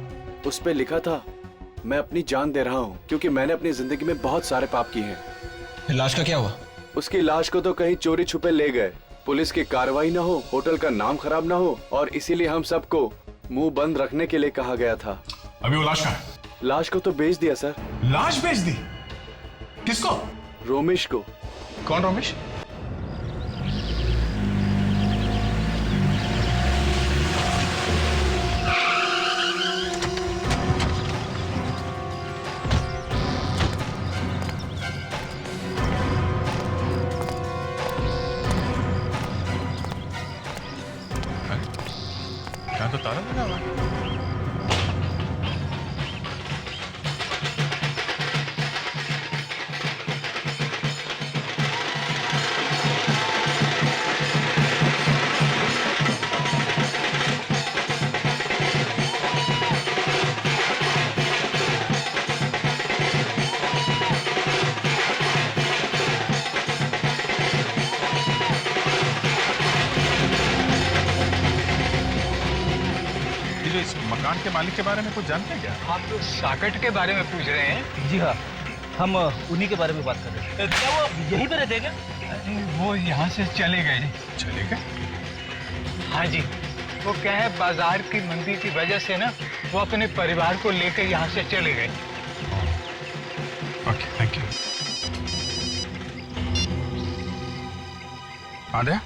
उस पे लिखा था, मैं अपनी जान दे रहा हूँ क्योंकि मैंने अपनी जिंदगी में बहुत सारे पाप किए हैं।
फिर लाश का क्या हुआ?
उसकी लाश को तो कहीं चोरी छुपे ले गए। पुलिस की कार्रवाई ना हो, होटल का नाम खराब ना हो, और इसीलिए हम सबको मुंह बंद रखने के लिए कहा गया था।
अभी वो लाश कहाँ है?
लाश को तो बेच दिया सर।
लाश बेच दी? किसको?
रोमेश को।
कौन रोमेश? यहाँ तो ताला लगा हुआ है। इस मकान के मालिक के बारे में कुछ जानते हैं क्या?
आप लोग साकेत के बारे में पूछ रहे हैं?
जी हाँ, हम उन्हीं के बारे में बात कर रहे हैं। क्या वो यहीं पे रहते हैं क्या?
वो यहाँ से चले गए जी।
चले गए?
हाँ जी, वो क्या है, बाजार की मंदी की वजह से ना वो अपने परिवार को लेकर यहाँ से चले गए।
Okay, thank you. आदे?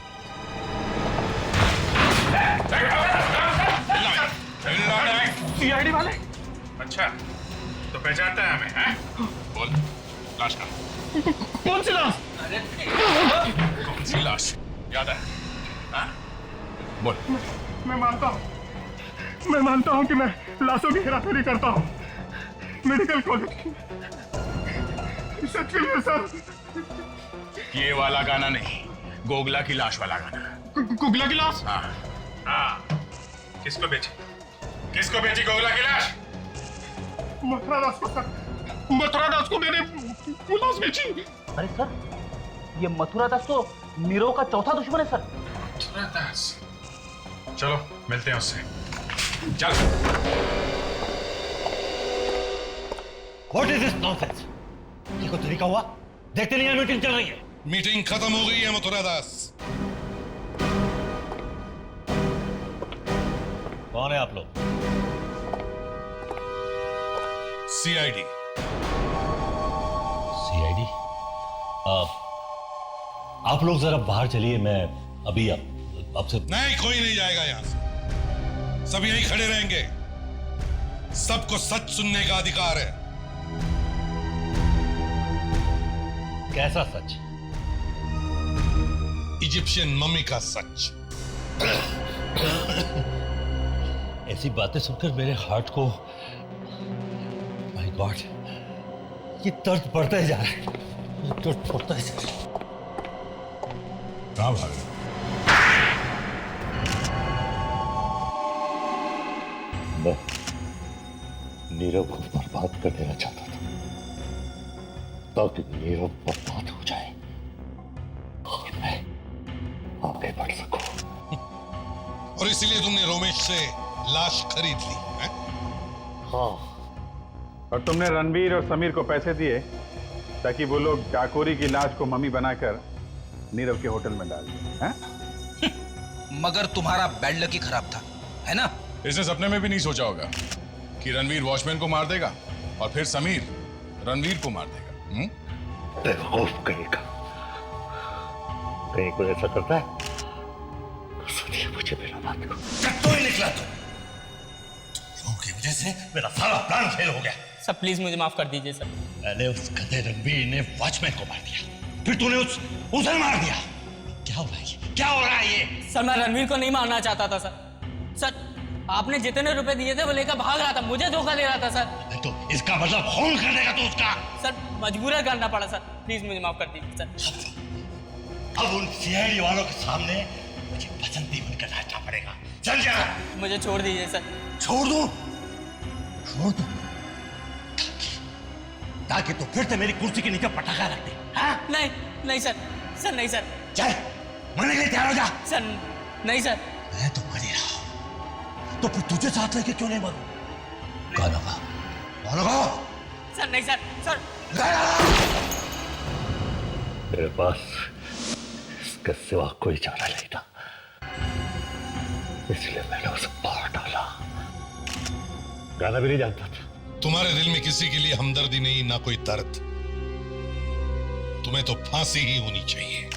सीआईडी वाले?
अच्छा, तो पहचानता है हमें, हैं? बोल, लाश कहाँ?
कौन सी लाश?
कौन सी लाश? याद है? हाँ? बोल।
मैं मानता हूँ कि मैं लाशों की हेराफेरी करता हूँ। मेडिकल कॉलेज सच के लिए सर।
ये वाला गाना नहीं, गोगला की लाश वाला गाना।
गुगला की लाश?
हाँ, हाँ। किसको बेची? किसको बेची गोगला की लाश?
मथुरा दास को सर। मथुरा दास को मैंने वो लाश बेची।
अरे सर, ये मथुरा दास तो नीरव का चौथा दुश्मन है सर।
मथुरा दास? चलो मिलते हैं उससे। चल।
What is this nonsense? ये कोई तरीका हुआ? देखते नहीं मीटिंग चल रही है। मीटिंग खत्म हो गई है मथुरा दास। कौन है आप लोग? सीआईडी।
सीआईडी? आप लोग जरा बाहर चलिए, मैं अभी आपसे।
नहीं, कोई नहीं जाएगा यहां से। सब यहीं खड़े रहेंगे। सबको सच सुनने का अधिकार है।
कैसा सच?
इजिप्शियन मम्मी का सच।
ऐसी बातें सुनकर मेरे हार्ट को, माय गॉड, ये दर्द बढ़ता ही जा रहा है। ये दर्द बढ़ता ही जा रहा है।
कहां भाग रहे?
मैं नीरव को बर्बाद कर देना चाहता था ताकि नीरव बर्बाद हो जाए और मैं आगे बढ़ सकूं।
और इसीलिए तुमने रोमेश से लाश खरीद ली है?
हाँ।
और तुमने रणवीर और समीर को पैसे दिए ताकि वो लोग डाकोरी की लाश को मम्मी बनाकर नीरव के होटल में डाल दिए, हैं?
मगर तुम्हारा बैड लक ही खराब था, है ना?
इसने सपने में भी नहीं सोचा होगा कि रणवीर वॉचमैन को मार देगा और फिर समीर रणवीर को मार देगा।
बेवकूफ कहेगा। कहीं कोई ऐसा करता है तो सोचिए मुझे मेरा बात को।
तो ही निकला तुम। लोगों की वजह से मेरा सारा प्लान फेल हो गया।
सर प्लीज मुझे माफ कर दीजिए सर।
पहले उस गधे रणवीर ने वॉचमैन को मार दिया, फिर तूने उसे मार दिया। क्या हो रहा है? क्या हो रहा है ये?
सर मैं रणवीर को नहीं मारना चाहता था सर। सर आपने जितने रुपए दिए थे वो लेकर भाग रहा था, मुझे धोखा दे रहा था सर।
तो इसका मतलब खून कर देगा तू उसका?
सर मजबूरन करना पड़ा सर, प्लीज मुझे माफ कर दीजिए सर।
अब उन सीआईडी वालों के सामने मुझे बसंती बनकर नाचना पड़ेगा। चल जा।
मुझे छोड़ दीजिए सर।
छोड़ दूं? छोड़ दूं? ताकि तो फिर से मेरी कुर्सी के नीचे पटाखा रख दे। हाँ?
नहीं नहीं सर, सर नहीं सर।
चल मरने के लिए तैयार हो जा।
सर नहीं सर।
मैं तो मर ही रहा हूं, तो फिर तुझे साथ लेके क्यों नहीं मरूं? कौन होगा? कौन होगा?
सर नहीं सर। सर
मेरे पास इसके सिवा कोई चारा नहीं था, इसलिए मैंने उसे मार डाला। गाना भी नहीं जानता था।
तुम्हारे दिल में किसी के लिए हमदर्दी नहीं, ना कोई दर्द। तुम्हें तो फांसी ही होनी चाहिए।